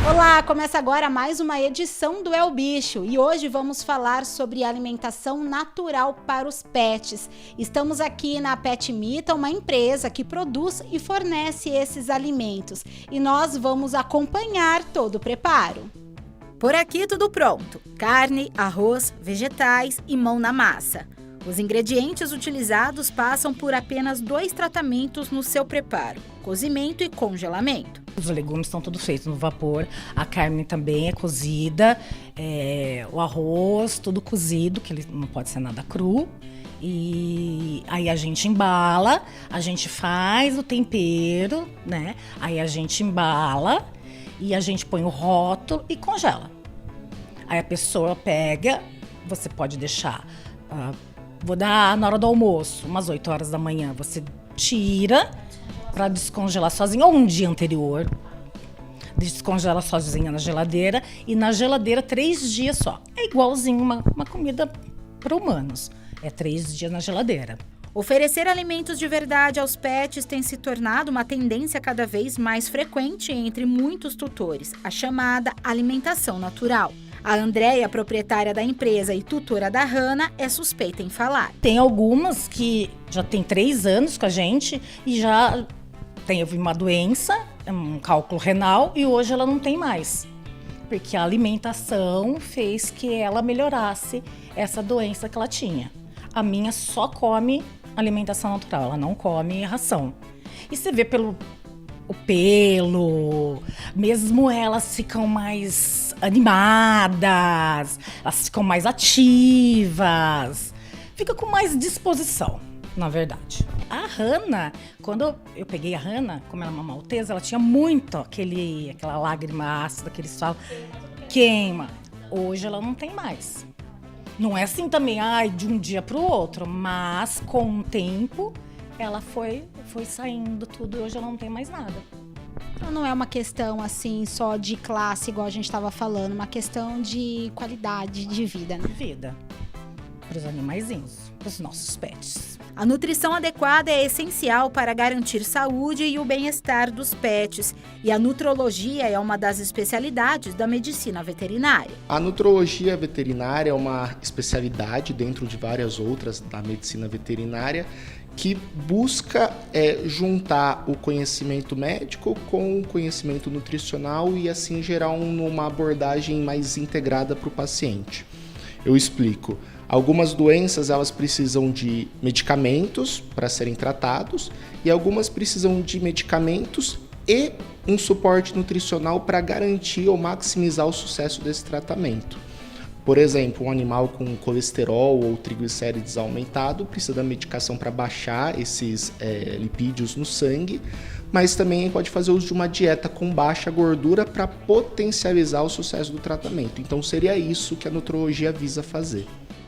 Olá, começa agora mais uma edição do É o Bicho e hoje vamos falar sobre alimentação natural para os pets. Estamos aqui na Petmita, uma empresa que produz e fornece esses alimentos e nós vamos acompanhar todo o preparo. Por aqui tudo pronto: carne, arroz, vegetais e mão na massa. Os ingredientes utilizados passam por apenas 2 tratamentos no seu preparo: cozimento e congelamento. Os legumes estão todos feitos no vapor, a carne também é cozida, o arroz tudo cozido, que ele não pode ser nada cru. E aí a gente embala, a gente faz o tempero, né? Aí a gente embala e a gente põe o rótulo e congela. Aí a pessoa pega, você pode deixar, vou dar na hora do almoço, umas 8 horas da manhã, você tira para descongelar sozinho, ou um dia anterior, descongela sozinha na geladeira, e na geladeira 3 dias só. É igualzinho uma comida para humanos, é 3 dias na geladeira. Oferecer alimentos de verdade aos pets tem se tornado uma tendência cada vez mais frequente entre muitos tutores, a chamada alimentação natural. A Andréia, proprietária da empresa e tutora da Hannah, é suspeita em falar. Tem algumas que já tem 3 anos com a gente e já teve uma doença, um cálculo renal, e hoje ela não tem mais. Porque a alimentação fez que ela melhorasse essa doença que ela tinha. A minha só come alimentação natural, ela não come ração. E você vê pelo o pelo, mesmo elas ficam mais animadas, elas ficam mais ativas, fica com mais disposição, na verdade. A Hannah, quando eu peguei a Hannah, como ela é uma maltesa, ela tinha muito aquela lágrima ácida que eles falam, queima. Hoje ela não tem mais. Não é assim também, de um dia para o outro, mas com o tempo ela foi saindo tudo e hoje ela não tem mais nada. Então não é uma questão assim só de classe, igual a gente estava falando, uma questão de qualidade de vida, né? Vida para os animaizinhos, para os nossos pets. A nutrição adequada é essencial para garantir saúde e o bem-estar dos pets. E a nutrologia é uma das especialidades da medicina veterinária. A nutrologia veterinária é uma especialidade dentro de várias outras da medicina veterinária que busca juntar o conhecimento médico com o conhecimento nutricional e assim gerar uma abordagem mais integrada para o paciente. Eu explico. Algumas doenças elas precisam de medicamentos para serem tratados e algumas precisam de medicamentos e um suporte nutricional para garantir ou maximizar o sucesso desse tratamento. Por exemplo, um animal com colesterol ou triglicérides aumentado precisa da medicação para baixar esses lipídios no sangue, mas também pode fazer uso de uma dieta com baixa gordura para potencializar o sucesso do tratamento. Então seria isso que a nutrologia visa fazer.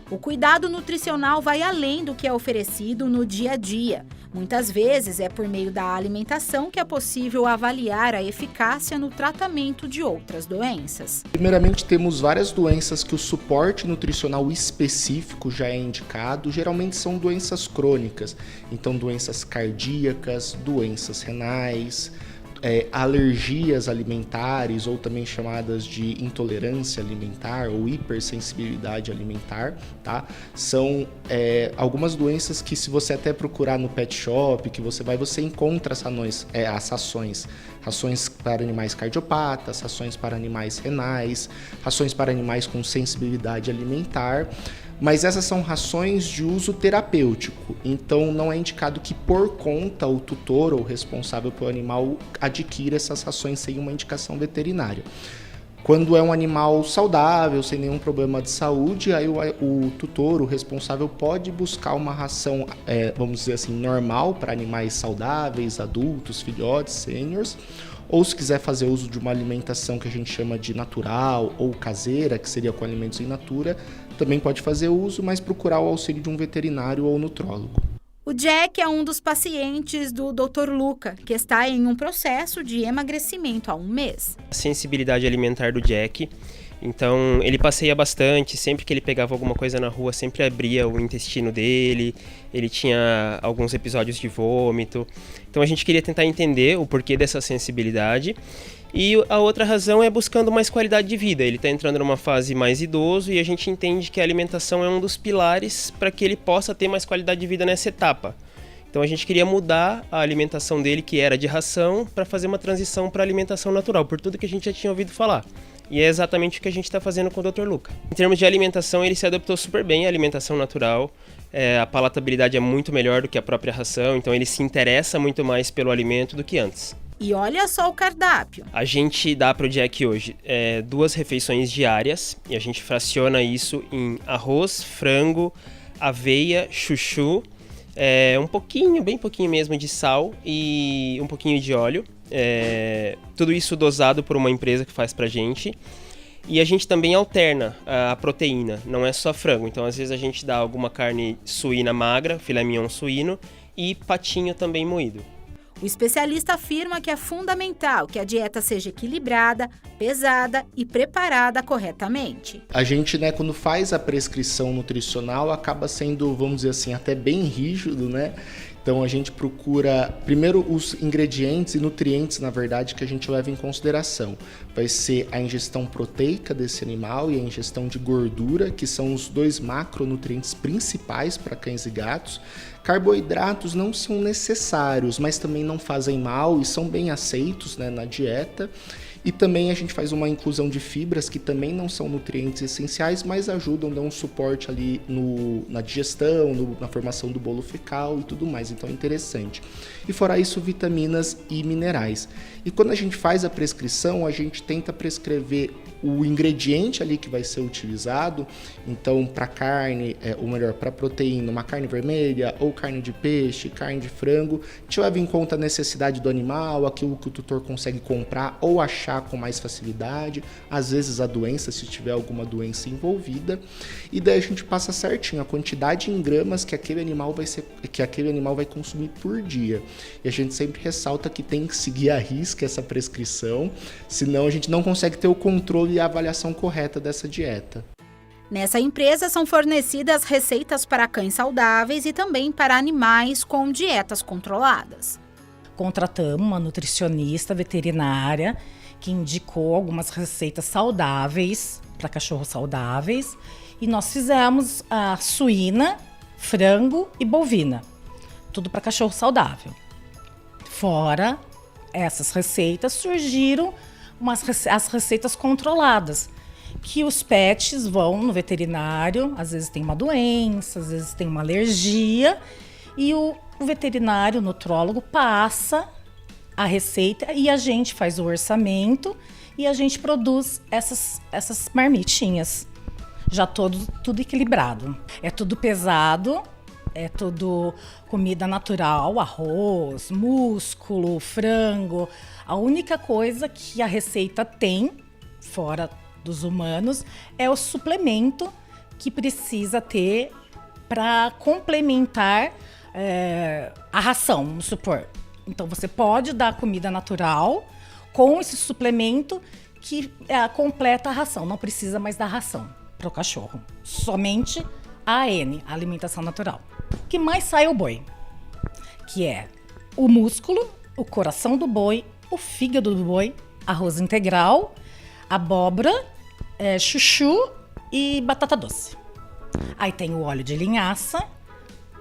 O cuidado nutricional vai além do que é oferecido no dia a dia. Muitas vezes é por meio da alimentação que é possível avaliar a eficácia no tratamento de outras doenças. Primeiramente, temos várias doenças que o suporte nutricional específico já é indicado. Geralmente são doenças crônicas, então doenças cardíacas, doenças renais, alergias alimentares ou também chamadas de intolerância alimentar ou hipersensibilidade alimentar, tá? São algumas doenças que se você até procurar no pet shop, que você encontra as rações para animais cardiopatas, rações para animais renais, rações para animais com sensibilidade alimentar. Mas essas são rações de uso terapêutico, então não é indicado que por conta o tutor ou responsável pelo animal adquira essas rações sem uma indicação veterinária. Quando é um animal saudável, sem nenhum problema de saúde, aí o tutor, o responsável, pode buscar uma ração, vamos dizer assim, normal para animais saudáveis, adultos, filhotes, sêniors, ou se quiser fazer uso de uma alimentação que a gente chama de natural ou caseira, que seria com alimentos in natura, também pode fazer uso, mas procurar o auxílio de um veterinário ou nutrólogo. O Jack é um dos pacientes do Dr. Luca, que está em um processo de emagrecimento há um mês. A sensibilidade alimentar do Jack Então ele passeia bastante, sempre que ele pegava alguma coisa na rua, sempre abria o intestino dele, ele tinha alguns episódios de vômito. Então a gente queria tentar entender o porquê dessa sensibilidade. E a outra razão é buscando mais qualidade de vida. Ele está entrando numa fase mais idoso e a gente entende que a alimentação é um dos pilares para que ele possa ter mais qualidade de vida nessa etapa. Então a gente queria mudar a alimentação dele, que era de ração, para fazer uma transição para alimentação natural, por tudo que a gente já tinha ouvido falar. E é exatamente o que a gente está fazendo com o Dr. Luca. Em termos de alimentação, ele se adaptou super bem à alimentação natural. A palatabilidade é muito melhor do que a própria ração, então ele se interessa muito mais pelo alimento do que antes. E olha só o cardápio. A gente dá para o Jack hoje 2 refeições diárias e a gente fraciona isso em arroz, frango, aveia, chuchu, um pouquinho, bem pouquinho mesmo de sal e um pouquinho de óleo. Tudo isso dosado por uma empresa que faz pra gente. E a gente também alterna a proteína, não é só frango. Então às vezes a gente dá alguma carne suína magra, filé mignon suíno e patinho também moído. O especialista afirma que é fundamental que a dieta seja equilibrada, pesada e preparada corretamente. A gente, quando faz a prescrição nutricional, acaba sendo, vamos dizer assim, até bem rígido, né? Então a gente procura primeiro os ingredientes e nutrientes, na verdade, que a gente leva em consideração. Vai ser a ingestão proteica desse animal e a ingestão de gordura, que são os 2 macronutrientes principais para cães e gatos. Carboidratos não são necessários, mas também não fazem mal e são bem aceitos, na dieta. E também a gente faz uma inclusão de fibras que também não são nutrientes essenciais, mas ajudam, dão um suporte ali na digestão, na formação do bolo fecal e tudo mais. Então é interessante. E fora isso, vitaminas e minerais. E quando a gente faz a prescrição, a gente tenta prescrever o ingrediente ali que vai ser utilizado. Então, para carne, ou melhor, para proteína, uma carne vermelha, ou carne de peixe, carne de frango, a gente leva em conta a necessidade do animal, aquilo que o tutor consegue comprar ou achar com mais facilidade, às vezes a doença, se tiver alguma doença envolvida, e daí a gente passa certinho a quantidade em gramas que aquele animal vai consumir por dia. E a gente sempre ressalta que tem que seguir à risca essa prescrição, senão a gente não consegue ter o controle e a avaliação correta dessa dieta. Nessa empresa são fornecidas receitas para cães saudáveis e também para animais com dietas controladas. Contratamos uma nutricionista veterinária que indicou algumas receitas saudáveis para cachorros saudáveis e nós fizemos a suína, frango e bovina, tudo para cachorro saudável. Fora essas receitas surgiram as receitas controladas, que os pets vão no veterinário, às vezes tem uma doença, às vezes tem uma alergia, e o veterinário, o nutrólogo, passa a receita e a gente faz o orçamento e a gente produz essas marmitinhas. Já tudo equilibrado. É tudo pesado, é tudo comida natural, arroz, músculo, frango. A única coisa que a receita tem, fora dos humanos, é o suplemento que precisa ter para complementar a ração, vamos supor. Então você pode dar comida natural com esse suplemento que completa a ração. Não precisa mais dar ração para o cachorro. Somente a AN, a alimentação natural. O que mais sai é o boi, que é o músculo, o coração do boi, o fígado do boi, arroz integral, abóbora, chuchu e batata doce. Aí tem o óleo de linhaça,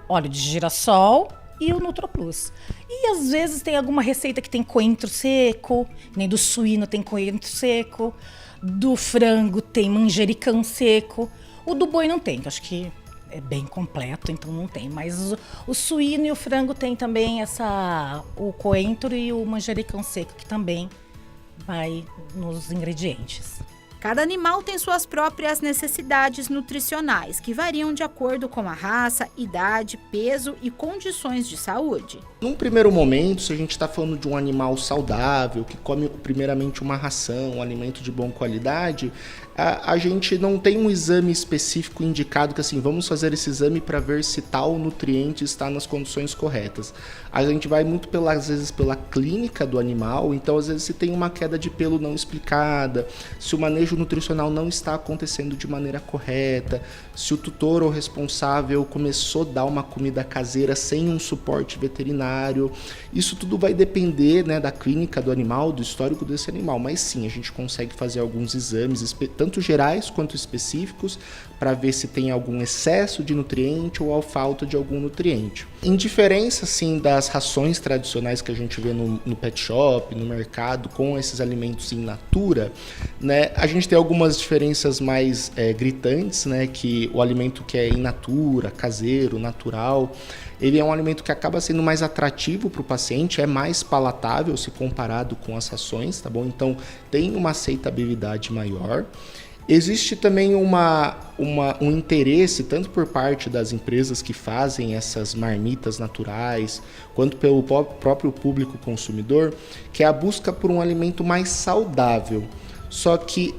óleo de girassol e o NutroPlus. E às vezes tem alguma receita que tem coentro seco, nem do suíno tem coentro seco, do frango tem manjericão seco, o do boi não tem, que eu acho que é bem completo, então não tem. Mas o suíno e o frango tem também o coentro e o manjericão seco, que também vai nos ingredientes. Cada animal tem suas próprias necessidades nutricionais, que variam de acordo com a raça, idade, peso e condições de saúde. Num primeiro momento, se a gente está falando de um animal saudável, que come primeiramente uma ração, um alimento de boa qualidade, a gente não tem um exame específico indicado que assim, vamos fazer esse exame para ver se tal nutriente está nas condições corretas. A gente vai muito, às vezes, pela clínica do animal, então às vezes se tem uma queda de pelo não explicada, se o manejo nutricional não está acontecendo de maneira correta, se o tutor ou responsável começou a dar uma comida caseira sem um suporte veterinário. Isso tudo vai depender, né, da clínica do animal, do histórico desse animal, mas sim, a gente consegue fazer alguns exames, tanto gerais quanto específicos, para ver se tem algum excesso de nutriente ou a falta de algum nutriente. Em diferença, sim, das rações tradicionais que a gente vê no pet shop, no mercado, com esses alimentos in natura, né, a gente tem algumas diferenças mais gritantes, né, que o alimento que é in natura, caseiro, natural, ele é um alimento que acaba sendo mais atrativo para o paciente, é mais palatável se comparado com as rações, tá bom? Então, tem uma aceitabilidade maior. Existe também um interesse, tanto por parte das empresas que fazem essas marmitas naturais, quanto pelo próprio público consumidor, que é a busca por um alimento mais saudável. Só que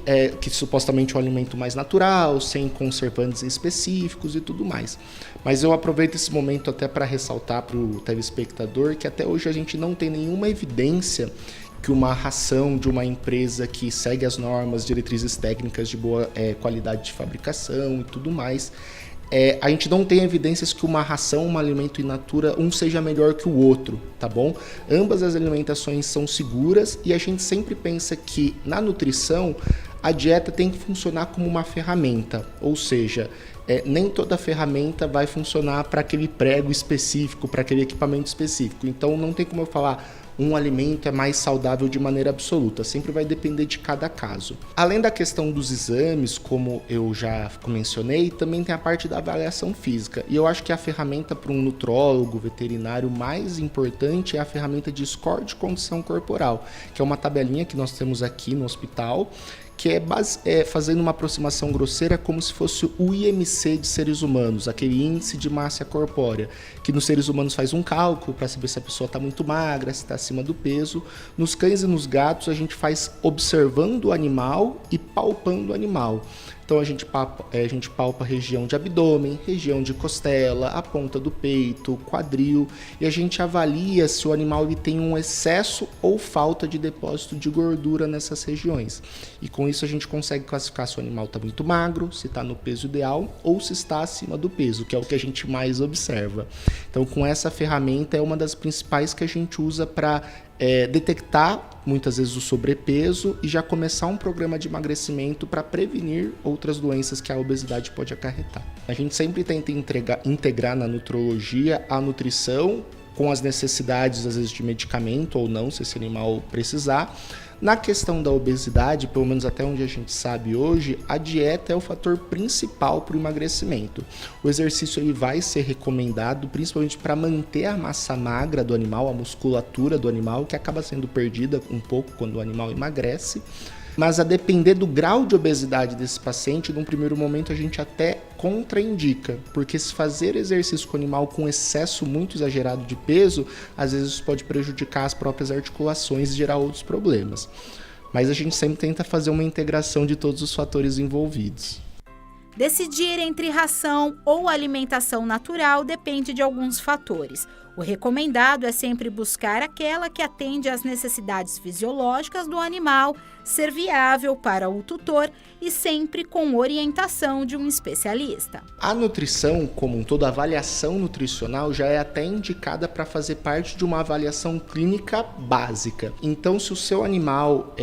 supostamente é um alimento mais natural, sem conservantes específicos e tudo mais. Mas eu aproveito esse momento até para ressaltar para o telespectador que até hoje a gente não tem nenhuma evidência que uma ração de uma empresa que segue as normas, diretrizes técnicas de boa qualidade de fabricação e tudo mais, a gente não tem evidências que uma ração, um alimento in natura, um seja melhor que o outro, tá bom? Ambas as alimentações são seguras e a gente sempre pensa que na nutrição a dieta tem que funcionar como uma ferramenta, ou seja, nem toda ferramenta vai funcionar para aquele prego específico, para aquele equipamento específico. Então não tem como eu falar um alimento é mais saudável de maneira absoluta, sempre vai depender de cada caso. Além da questão dos exames, como eu já mencionei, também tem a parte da avaliação física. E eu acho que a ferramenta para um nutrólogo veterinário mais importante é a ferramenta de score de condição corporal, que é uma tabelinha que nós temos aqui no hospital, que é fazendo uma aproximação grosseira como se fosse o IMC de seres humanos, aquele índice de massa corpórea, que nos seres humanos faz um cálculo para saber se a pessoa está muito magra, se está acima do peso. Nos cães e nos gatos a gente faz observando o animal e palpando o animal. Então a gente palpa a região de abdômen, região de costela, a ponta do peito, quadril, e a gente avalia se o animal ele tem um excesso ou falta de depósito de gordura nessas regiões. E com isso a gente consegue classificar se o animal está muito magro, se está no peso ideal ou se está acima do peso, que é o que a gente mais observa. Então com essa ferramenta é uma das principais que a gente usa para detectar muitas vezes o sobrepeso e já começar um programa de emagrecimento para prevenir outras doenças que a obesidade pode acarretar. A gente sempre tenta integrar na nutrologia a nutrição com as necessidades, às vezes, de medicamento ou não, se esse animal precisar. Na questão da obesidade, pelo menos até onde a gente sabe hoje, a dieta é o fator principal para o emagrecimento. O exercício ele vai ser recomendado principalmente para manter a massa magra do animal, a musculatura do animal, que acaba sendo perdida um pouco quando o animal emagrece. Mas a depender do grau de obesidade desse paciente, num primeiro momento a gente até contraindica, porque se fazer exercício com o animal com excesso muito exagerado de peso, às vezes isso pode prejudicar as próprias articulações e gerar outros problemas. Mas a gente sempre tenta fazer uma integração de todos os fatores envolvidos. Decidir entre ração ou alimentação natural depende de alguns fatores. O recomendado é sempre buscar aquela que atende às necessidades fisiológicas do animal, ser viável para o tutor e sempre com orientação de um especialista. A nutrição, como um todo, a avaliação nutricional já é até indicada para fazer parte de uma avaliação clínica básica. Então, se o seu animal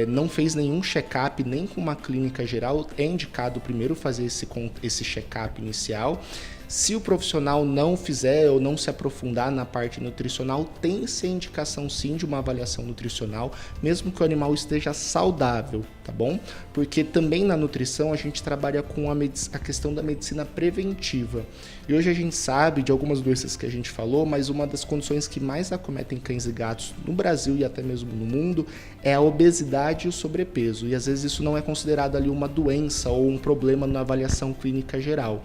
não fez nenhum check-up, nem com uma clínica geral, é indicado primeiro fazer esse check-up inicial. Se o profissional não fizer ou não se aprofundar na parte nutricional, tem-se a indicação sim de uma avaliação nutricional, mesmo que o animal esteja saudável, tá bom? Porque também na nutrição a gente trabalha com a questão da medicina preventiva. E hoje a gente sabe de algumas doenças que a gente falou, mas uma das condições que mais acometem cães e gatos no Brasil e até mesmo no mundo é a obesidade e o sobrepeso. E às vezes isso não é considerado ali uma doença ou um problema na avaliação clínica geral.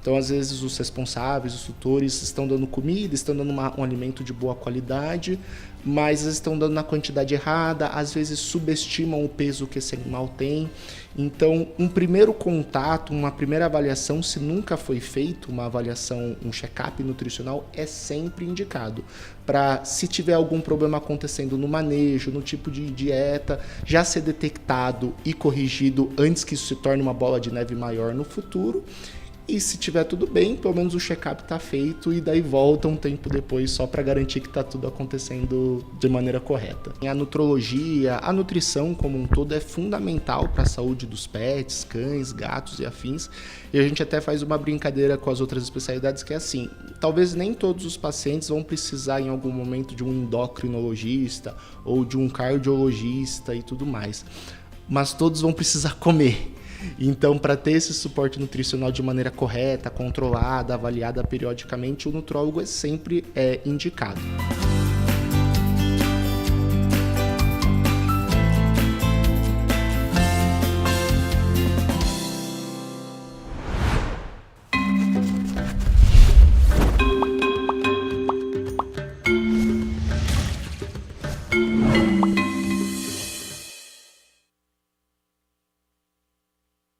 Então, às vezes, os responsáveis, os tutores estão dando comida, estão dando um alimento de boa qualidade, mas estão dando na quantidade errada, às vezes subestimam o peso que esse animal tem. Então, um primeiro contato, uma primeira avaliação, se nunca foi feito uma avaliação, um check-up nutricional, é sempre indicado. Para, se tiver algum problema acontecendo no manejo, no tipo de dieta, já ser detectado e corrigido antes que isso se torne uma bola de neve maior no futuro. E se tiver tudo bem, pelo menos o check-up está feito e daí volta um tempo depois só para garantir que está tudo acontecendo de maneira correta. A nutrologia, a nutrição como um todo é fundamental para a saúde dos pets, cães, gatos e afins. E a gente até faz uma brincadeira com as outras especialidades que é assim, talvez nem todos os pacientes vão precisar em algum momento de um endocrinologista ou de um cardiologista e tudo mais, mas todos vão precisar comer. Então, para ter esse suporte nutricional de maneira correta, controlada, avaliada periodicamente, o nutrólogo é sempre indicado.